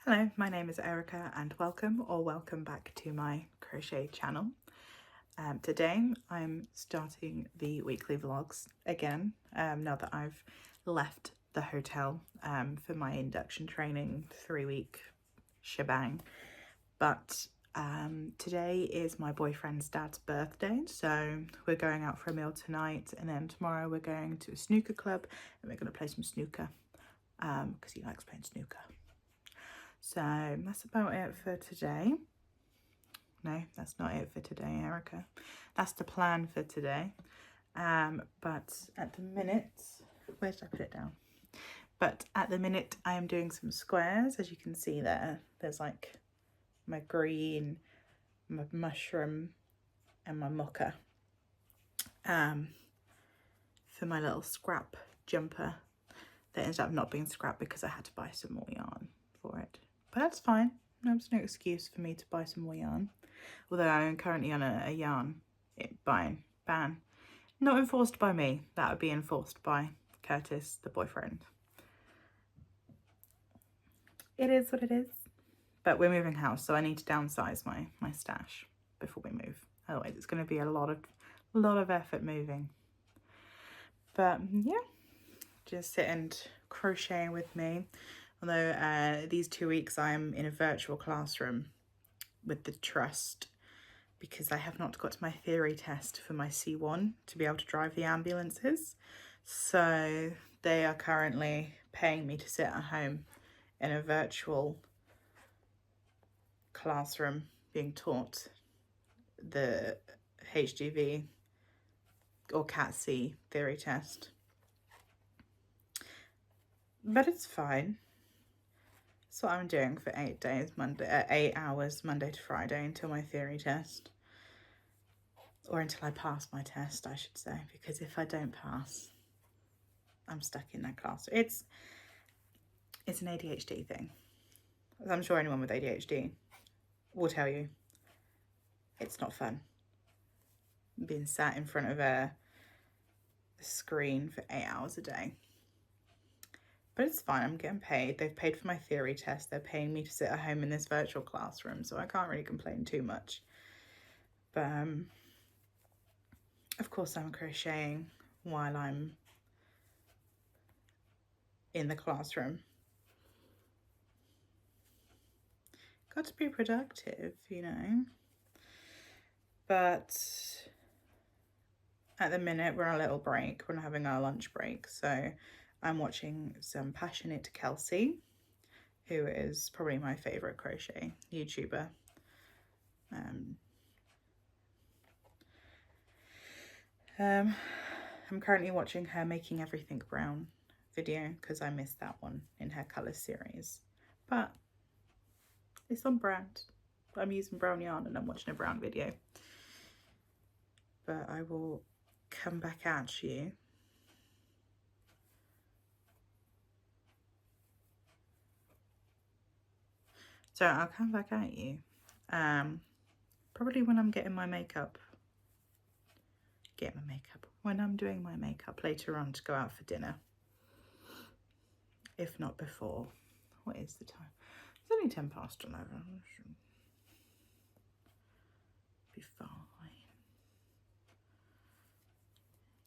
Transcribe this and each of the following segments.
Hello, my name is Erica and welcome back to my crochet channel. Today I'm starting the weekly vlogs again, now that I've left the hotel for my induction training 3-week shebang. But today is my boyfriend's dad's birthday, so we're going out for a meal tonight, and then tomorrow we're going to a snooker club and we're going to play some snooker because he likes playing snooker. So that's about it for today. No, that's not it for today, Erica. That's the plan for today. But at the minute, where did I put it down? But at the minute, I am doing some squares. As you can see there, there's like my green, my mushroom, and my mocha. For my little scrap jumper that ended up not being scrap because I had to buy some more yarn for it. But that's fine. There's no excuse for me to buy some more yarn. Although I am currently on a yarn buying ban. Not enforced by me. That would be enforced by Curtis, the boyfriend. It is what it is. But we're moving house, so I need to downsize my stash before we move. Otherwise it's going to be a lot of effort moving. But yeah, just sit and crochet with me. Although these 2 weeks I'm in a virtual classroom with the trust because I have not got my theory test for my C1 to be able to drive the ambulances. So they are currently paying me to sit at home in a virtual classroom being taught the HGV or CAT-C theory test. But it's fine. That's what I'm doing for 8 hours, Monday to Friday, until my theory test. Or until I pass my test, I should say, because if I don't pass, I'm stuck in that class. It's an ADHD thing. As I'm sure anyone with ADHD will tell you, it's not fun being sat in front of a screen for 8 hours a day. But it's fine, I'm getting paid. They've paid for my theory test. They're paying me to sit at home in this virtual classroom, so I can't really complain too much. But of course I'm crocheting while I'm in the classroom. Got to be productive, you know. But at the minute we're on a little break. We're having our lunch break, so I'm watching some Passionate Kelsey, who is probably my favourite crochet YouTuber. I'm currently watching her Making Everything Brown video because I missed that one in her colour series. But it's on brand. I'm using brown yarn and I'm watching a brown video. But I will come back at you. So I'll come back at you. Probably when I'm getting my makeup. When I'm doing my makeup later on to go out for dinner. If not before. What is the time? It's only 10 past 11. Be fine.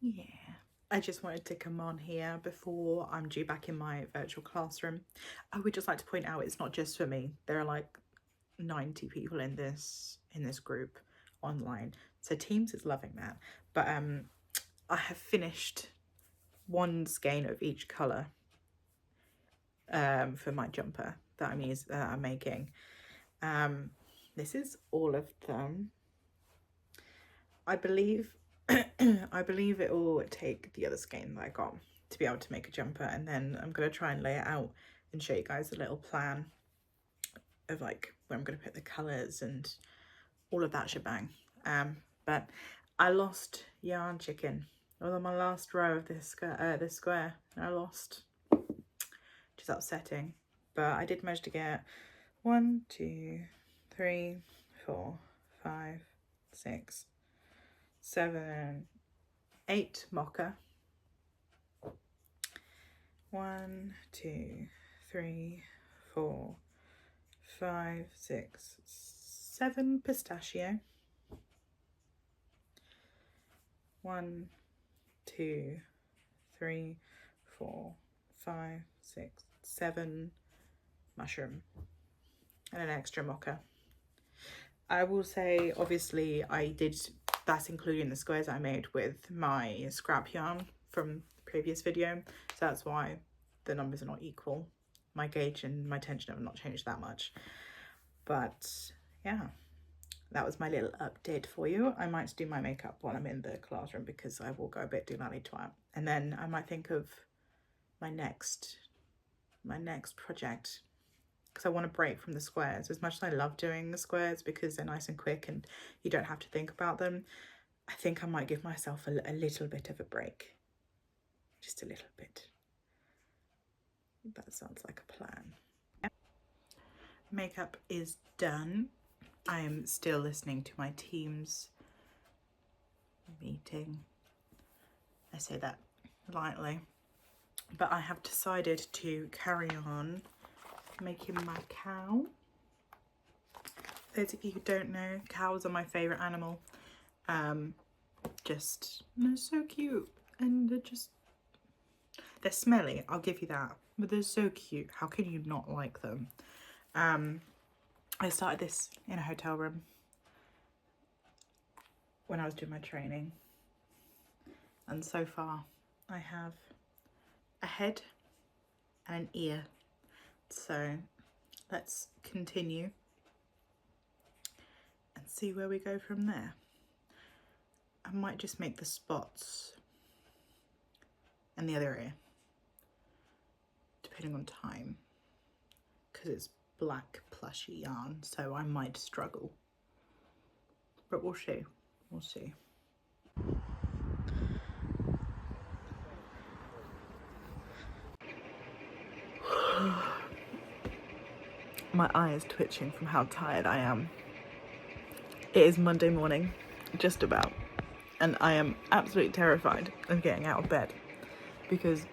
Yeah. I just wanted to come on here before I'm due back in my virtual classroom. I would just like to point out it's not just for me. There are like 90 people in this group online. So Teams is loving that. But I have finished one skein of each colour for my jumper that I'm making. This is all of them. I believe it will take the other skein that I got to be able to make a jumper, and then I'm going to try and lay it out and show you guys a little plan of like where I'm going to put the colours and all of that shebang. But I lost Yarn Chicken. I was on my last row of this square and I lost, which is upsetting. But I did manage to get 1, 2, 3, 4, 5, 6, 7, 8 mocha. 1, 2, 3, 4, 5, 6, 7 pistachio. 1, 2, 3, 4, 5, 6, 7 mushroom, and an extra mocha. I will say, obviously, that's including the squares I made with my scrap yarn from the previous video, so that's why the numbers are not equal. My gauge and my tension have not changed that much, but yeah, that was my little update for you. I might do my makeup while I'm in the classroom because I will go a bit doolally twat, and then I might think of my next project, because I want to break from the squares. As much as I love doing the squares because they're nice and quick and you don't have to think about them, I think I might give myself a little bit of a break. Just a little bit. That sounds like a plan. Yeah. Makeup is done. I am still listening to my Teams meeting. I say that lightly. But I have decided to carry on making my cow. Those of you who don't know, cows are my favourite animal. They're so cute, and they're smelly, I'll give you that, but they're so cute. How can you not like them? I started this in a hotel room when I was doing my training, and so far I have a head and an ear. So let's continue and see where we go from there. I might just make the spots and the other ear, depending on time, because it's black plushy yarn, so I might struggle, but we'll see. My eye is twitching from how tired I am. It is Monday morning, just about, and I am absolutely terrified of getting out of bed, because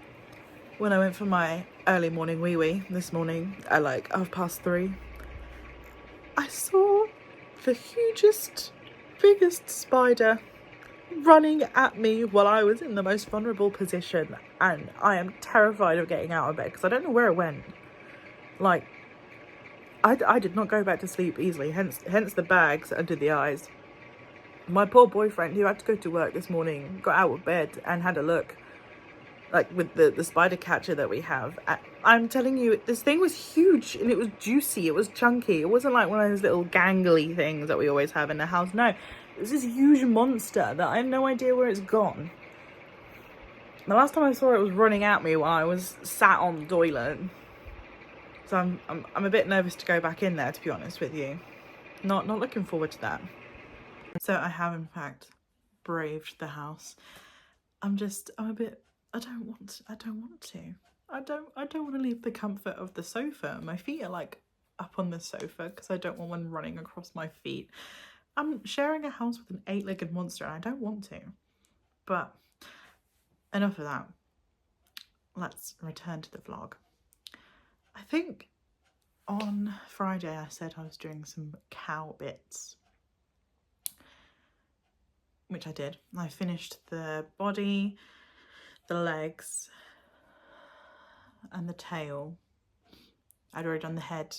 when I went for my early morning wee-wee this morning at like 3:30, I saw the biggest spider running at me while I was in the most vulnerable position, and I am terrified of getting out of bed because I don't know where it went. Like, I did not go back to sleep easily, hence the bags under the eyes. My poor boyfriend, who had to go to work this morning, got out of bed and had a look, like with the spider catcher that we have. I'm telling you, this thing was huge and it was juicy, it was chunky. It wasn't like one of those little gangly things that we always have in the house. No, it was this huge monster that I have no idea where it's gone. The last time I saw it was running at me while I was sat on the toilet. So I'm a bit nervous to go back in there, to be honest with you. Not looking forward to that. So I have in fact braved the house. I'm a bit, I don't want to. I don't want to leave the comfort of the sofa. My feet are like up on the sofa because I don't want one running across my feet. I'm sharing a house with an 8-legged monster and I don't want to. But enough of that. Let's return to the vlog. I think on Friday I said I was doing some cow bits, which I did. I finished the body, the legs and the tail. I'd already done the head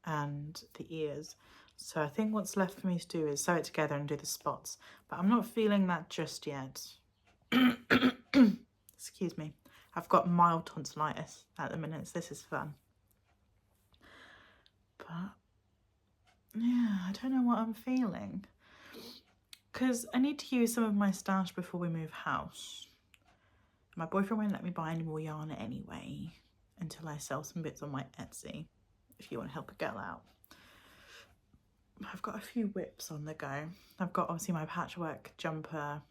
and the ears, so I think what's left for me to do is sew it together and do the spots, but I'm not feeling that just yet. Excuse me. I've got mild tonsillitis at the minute, so this is fun. But yeah, I don't know what I'm feeling, because I need to use some of my stash before we move house. My boyfriend won't let me buy any more yarn anyway until I sell some bits on my Etsy, if you want to help a girl out. I've got a few whips on the go. I've got obviously my patchwork jumper,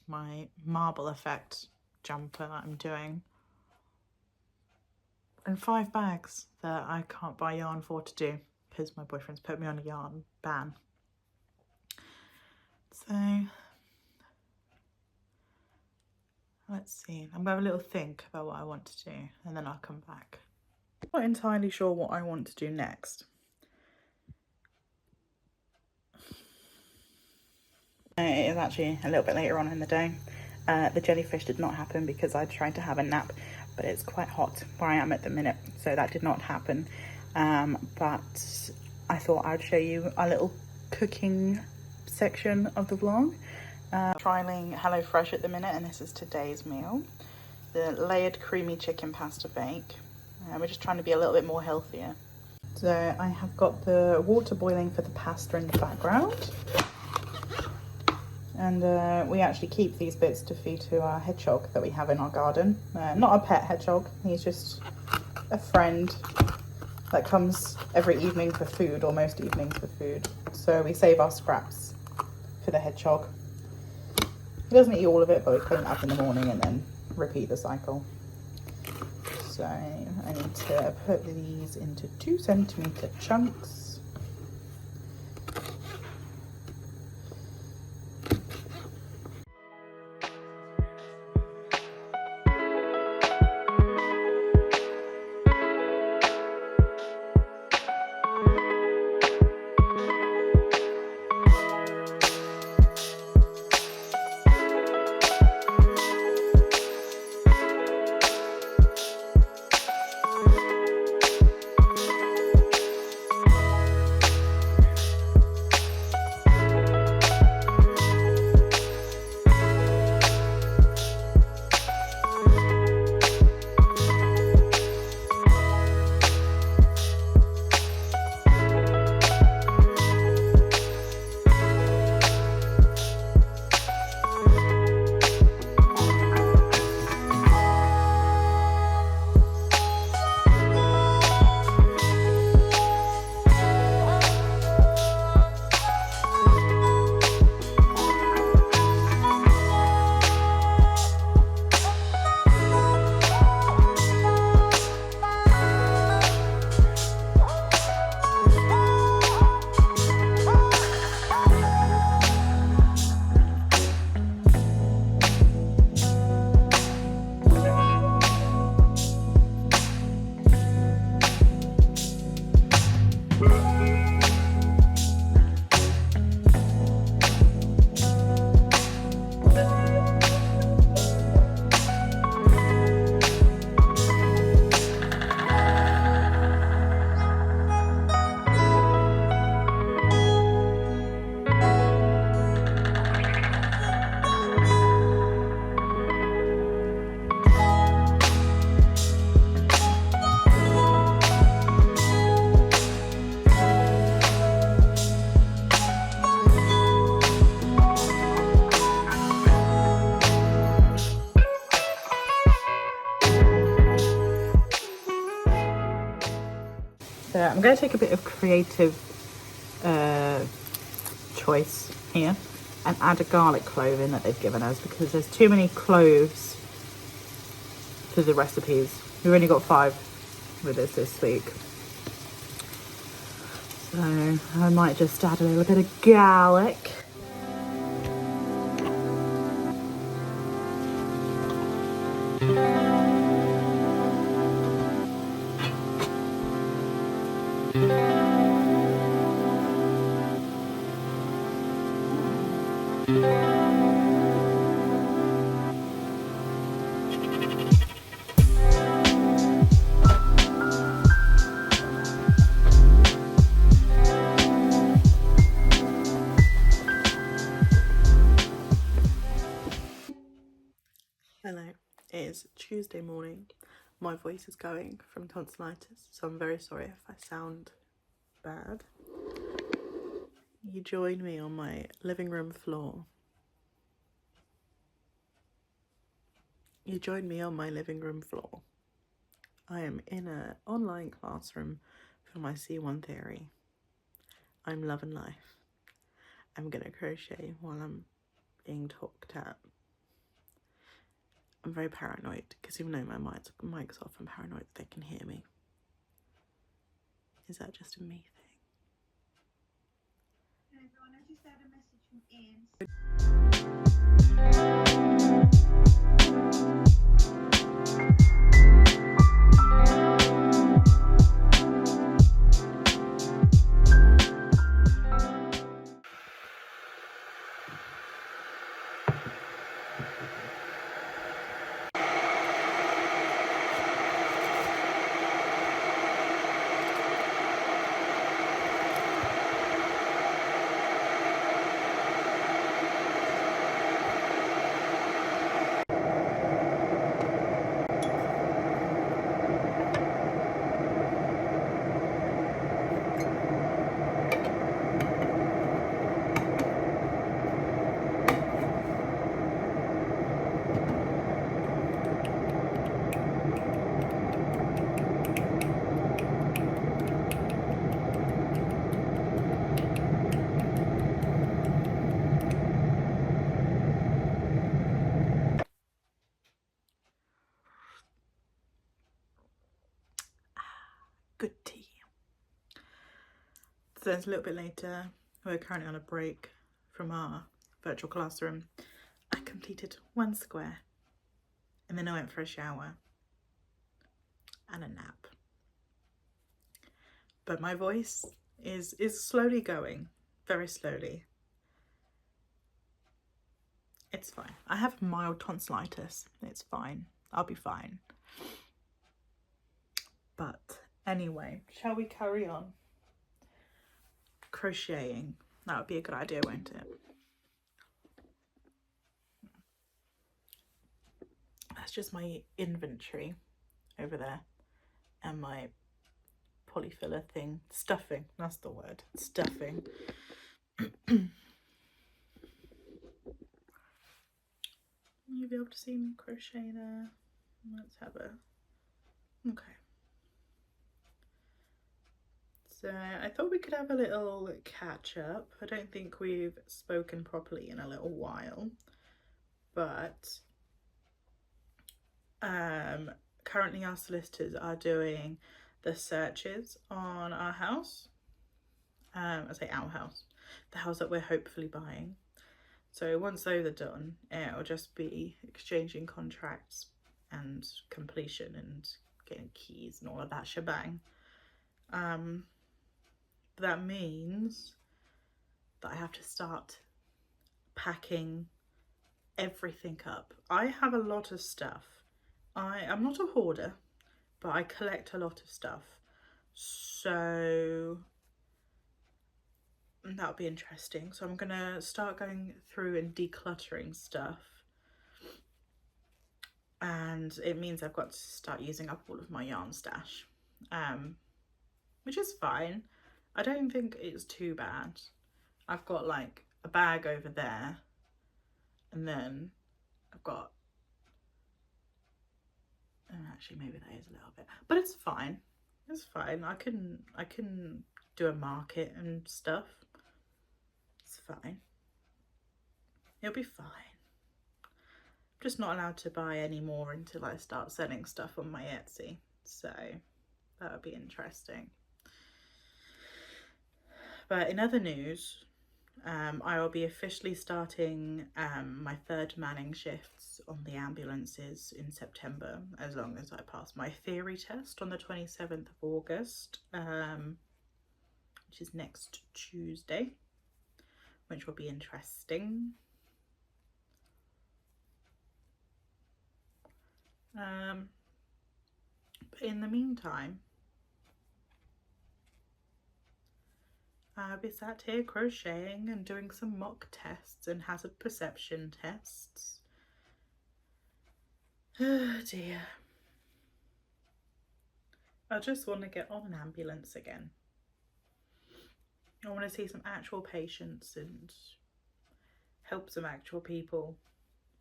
my marble effect jumper that I'm doing, and 5 bags that I can't buy yarn for to do because my boyfriend's put me on a yarn ban. So let's see. I'm gonna have a little think about what I want to do and then I'll come back. Not entirely sure what I want to do next. It is actually a little bit later on in the day. The jellyfish did not happen because I tried to have a nap, but it's quite hot where I am at the minute, so that did not happen. But I thought I'd show you a little cooking section of the vlog. Trialing HelloFresh at the minute, and this is today's meal. The layered creamy chicken pasta bake. We're just trying to be a little bit more healthier. So I have got the water boiling for the pasta in the background. And we actually keep these bits to feed to our hedgehog that we have in our garden. Not a pet hedgehog, he's just a friend that comes every evening for food, or most evenings for food. So we save our scraps for the hedgehog. He doesn't eat all of it, but we clean it up in the morning and then repeat the cycle. So I need to put these into 2 centimeter chunks. So I'm going to take a bit of creative choice here and add a garlic clove in that they've given us, because there's too many cloves for the recipes. We've only got 5 with us this week. So I might just add a little bit of garlic. Hello, it is Tuesday morning. My voice is going from tonsillitis, so I'm very sorry if I sound bad. You join me on my living room floor. I am in an online classroom for my C1 theory. I'm loving life. I'm gonna crochet while I'm being talked at. I'm very paranoid because even though my mic's off, I'm paranoid that they can hear me. Is that just a me thing? Everyone, I just had a message from Ian. good tea. So it's a little bit later. We're currently on a break from our virtual classroom. I completed 1 square and then I went for a shower and a nap. But my voice is slowly going, very slowly. It's fine. I have mild tonsillitis. It's fine. I'll be fine. But anyway, shall we carry on? Crocheting. That would be a good idea, won't it? That's just my inventory over there and my polyfiller thing. Stuffing, that's the word. Stuffing. You'll be able to see me crochet there. Let's have a... Okay. So I thought we could have a little catch up. I don't think we've spoken properly in a little while, but currently our solicitors are doing the searches on our house. I say our house, the house that we're hopefully buying. So once those are done, it'll just be exchanging contracts and completion and getting keys and all of that shebang. That means that I have to start packing everything up. I have a lot of stuff. I'm not a hoarder, but I collect a lot of stuff. So that'll be interesting. So I'm gonna start going through and decluttering stuff. And it means I've got to start using up all of my yarn stash, which is fine. I don't think it's too bad. I've got like a bag over there, and then I've got, actually maybe that is a little bit, but it's fine. It's fine. I can do a market and stuff. It's fine. It'll be fine. I'm just not allowed to buy any more until I start selling stuff on my Etsy. So that would be interesting. But in other news, I will be officially starting my 3rd manning shifts on the ambulances in September, as long as I pass my theory test on the 27th of August, which is next Tuesday, which will be interesting. But in the meantime, I'll be sat here crocheting and doing some mock tests and hazard perception tests. Oh dear. I just want to get on an ambulance again. I want to see some actual patients and help some actual people.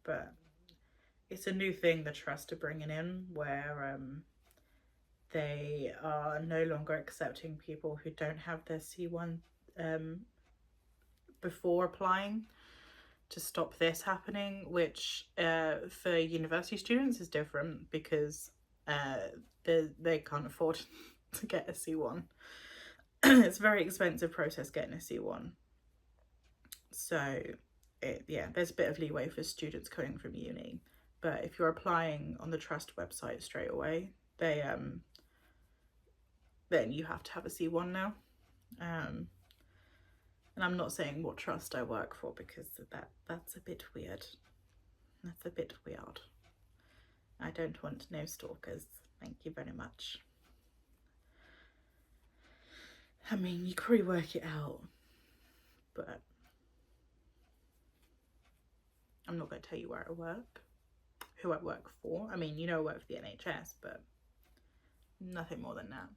But it's a new thing the trust are bringing in, where they are no longer accepting people who don't have their C1 before applying, to stop this happening, which for university students is different because they can't afford to get a C1. It's a very expensive process getting a C1. So yeah, there's a bit of leeway for students coming from uni. But if you're applying on the trust website straight away, they then you have to have a C1 now. And I'm not saying what trust I work for, because that's a bit weird. That's a bit weird. I don't want no stalkers. Thank you very much. I mean, you could probably work it out, but I'm not going to tell you where I work, who I work for. I mean, you know I work for the NHS, but nothing more than that.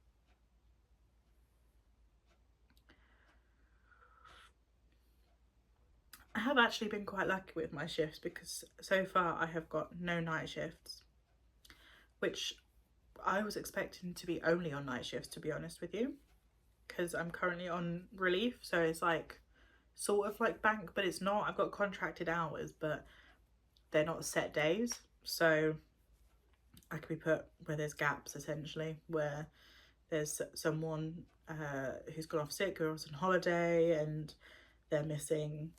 I have actually been quite lucky with my shifts, because so far I have got no night shifts, which I was expecting to be only on night shifts, to be honest with you, because I'm currently on relief. So it's like sort of like bank, but it's not. I've got contracted hours, but they're not set days. So I could be put where there's gaps, essentially, where there's someone who's gone off sick or was on holiday, and they're missing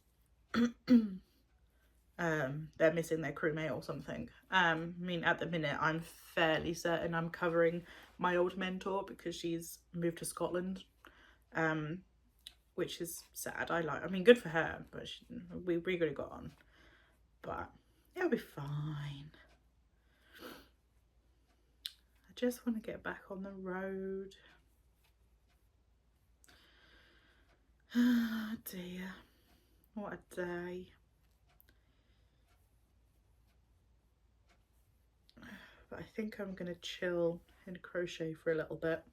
they're missing their crewmate or something. I mean, at the minute I'm fairly certain I'm covering my old mentor because she's moved to Scotland, which is sad. I mean, good for her, but we really got on, but it'll be fine. I just want to get back on the road. Oh dear, what a day. But I think I'm gonna chill and crochet for a little bit,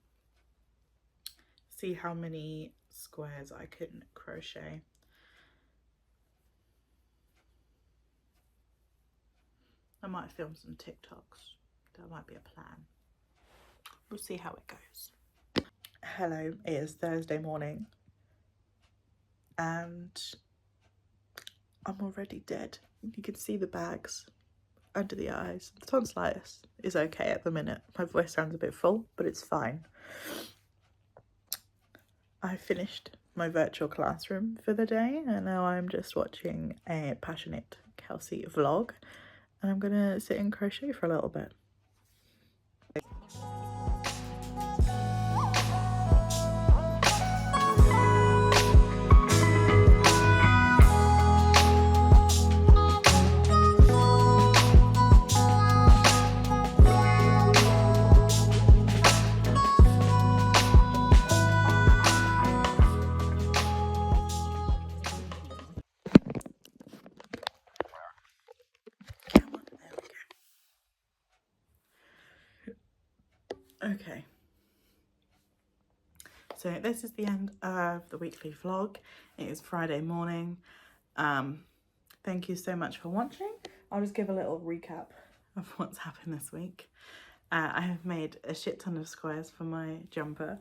see how many squares I can crochet. I might film some TikToks. That might be a plan. We'll see how it goes. Hello, it is Thursday morning and I'm already dead. You can see the bags under the eyes. The tonsillitis is okay at the minute. My voice sounds a bit full, but it's fine. I finished my virtual classroom for the day and now I'm just watching a Passionate Kelsey vlog, and I'm gonna sit and crochet for a little bit. Okay, so this is the end of the weekly vlog. It is Friday morning. Thank you so much for watching. I'll just give a little recap of what's happened this week. I have made a shit ton of squares for my jumper,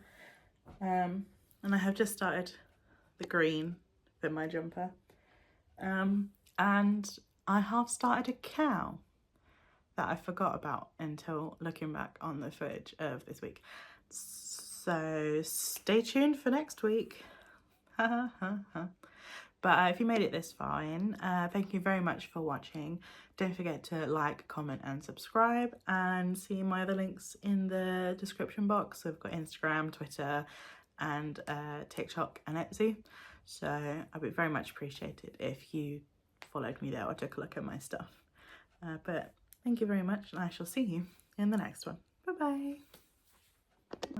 and I have just started the green for my jumper, and I have started a cow that I forgot about until looking back on the footage of this week. So stay tuned for next week. But if you made it this far in, thank you very much for watching. Don't forget to like, comment and subscribe, and see my other links in the description box. So I've got Instagram, Twitter and TikTok and Etsy. So I'd be very much appreciated if you followed me there or took a look at my stuff. But thank you very much, and I shall see you in the next one. Bye bye.